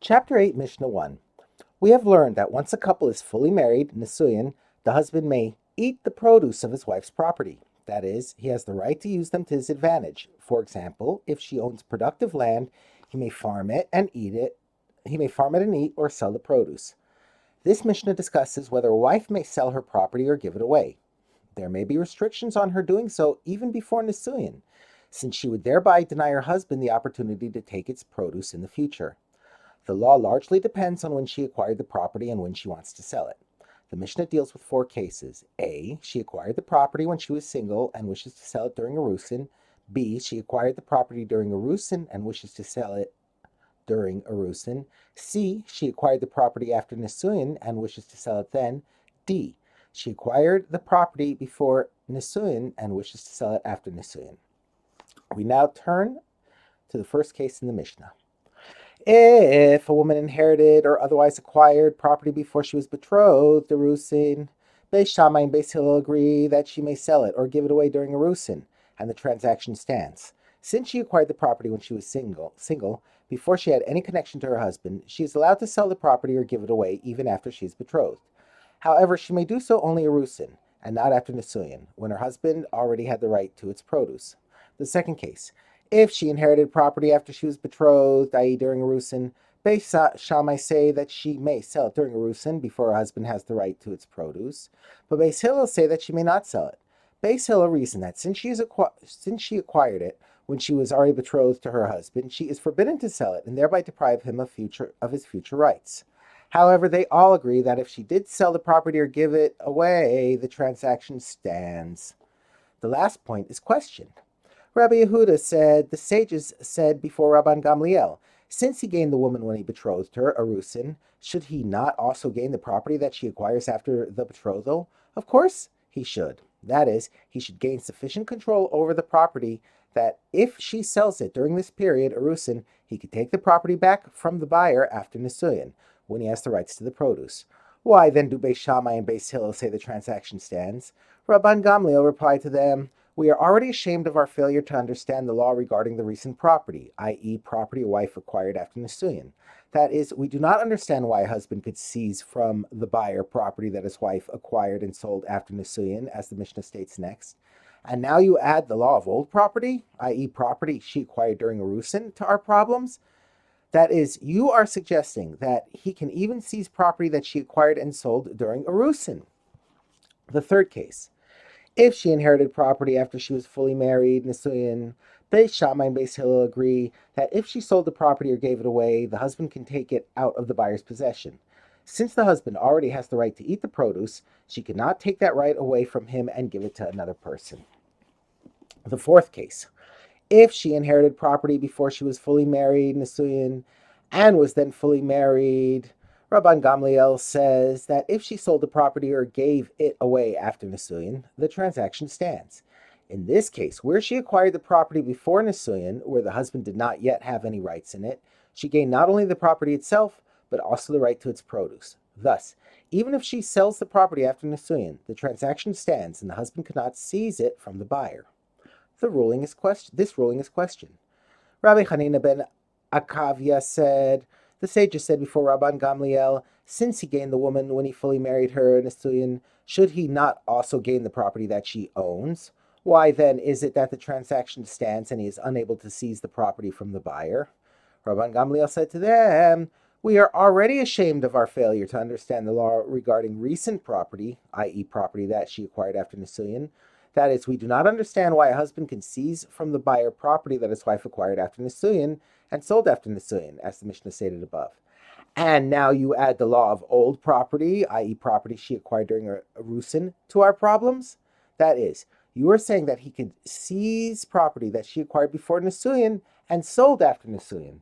Chapter 8, Mishnah 1. We have learned that once a couple is fully married, Nisuyin, the husband may eat the produce of his wife's property. That is, he has the right to use them to his advantage. For example, if she owns productive land, he may farm it and eat it. He may farm it and eat or sell the produce. This Mishnah discusses whether a wife may sell her property or give it away. There may be restrictions on her doing so even before Nisuyin, since she would thereby deny her husband the opportunity to take its produce in the future. The law largely depends on when she acquired the property and when she wants to sell it. The Mishnah deals with 4 cases. A. She acquired the property when she was single and wishes to sell it during Erusin. B. She acquired the property during Erusin and wishes to sell it during Erusin. C. She acquired the property after Nisuyin and wishes to sell it then. D. She acquired the property before Nisuyin and wishes to sell it after Nisuyin. We now turn to the first case in the Mishnah. If a woman inherited or otherwise acquired property before she was betrothed, Erusin, Beis Shammai and Beis Hillel agree that she may sell it or give it away during Erusin, and the transaction stands. Since she acquired the property when she was single, before she had any connection to her husband, she is allowed to sell the property or give it away even after she is betrothed. However, she may do so only Erusin, and not after Nisuyin, when her husband already had the right to its produce. The second case. If she inherited property after she was betrothed, i.e. during Erusin, Beis Shammai say that she may sell it during Erusin before her husband has the right to its produce, but Beis Hillel say that she may not sell it. Beis Hillel reason that since she acquired it when she was already betrothed to her husband, she is forbidden to sell it and thereby deprive him of his future rights. However, they all agree that if she did sell the property or give it away, the transaction stands. The last point is questioned. Rabbi Yehuda said, the sages said before Rabban Gamliel, since he gained the woman when he betrothed her, Erusin, should he not also gain the property that she acquires after the betrothal? Of course he should. That is, he should gain sufficient control over the property that if she sells it during this period, Erusin, he could take the property back from the buyer after Nisuyin, when he has the rights to the produce. Why then do Beis Shammai and Beis Hillel say the transaction stands? Rabban Gamliel replied to them, we are already ashamed of our failure to understand the law regarding the recent property, i.e. property a wife acquired after Nisuyin. That is, we do not understand why a husband could seize from the buyer property that his wife acquired and sold after Nisuyin, as the Mishnah states next. And now you add the law of old property, i.e. property she acquired during Erusin, to our problems? That is, you are suggesting that he can even seize property that she acquired and sold during Erusin. The third case. If she inherited property after she was fully married, Nisuyin, Beis Shammai and Beis Hillel agree that if she sold the property or gave it away, the husband can take it out of the buyer's possession. Since the husband already has the right to eat the produce, she cannot take that right away from him and give it to another person. The fourth case. If she inherited property before she was fully married, Nisuyin, and was then fully married, Rabban Gamliel says that if she sold the property or gave it away after Nisuyin, the transaction stands. In this case, where she acquired the property before Nisuyin, where the husband did not yet have any rights in it, she gained not only the property itself, but also the right to its produce. Thus, even if she sells the property after Nisuyin, the transaction stands and the husband cannot seize it from the buyer. This ruling is questioned. Rabbi Hanina ben Akavia said, the sages said before Rabban Gamliel, since he gained the woman when he fully married her, Nisuyin, should he not also gain the property that she owns? Why then is it that the transaction stands and he is unable to seize the property from the buyer? Rabban Gamliel said to them, we are already ashamed of our failure to understand the law regarding recent property, i.e. property that she acquired after Nisuyin. That is, we do not understand why a husband can seize from the buyer property that his wife acquired after Nisuyin and sold after Nisuyin, as the Mishnah stated above. And now you add the law of old property, i.e. property she acquired during Erusin, to our problems? That is, you are saying that he could seize property that she acquired before Nisuyin and sold after Nisuyin.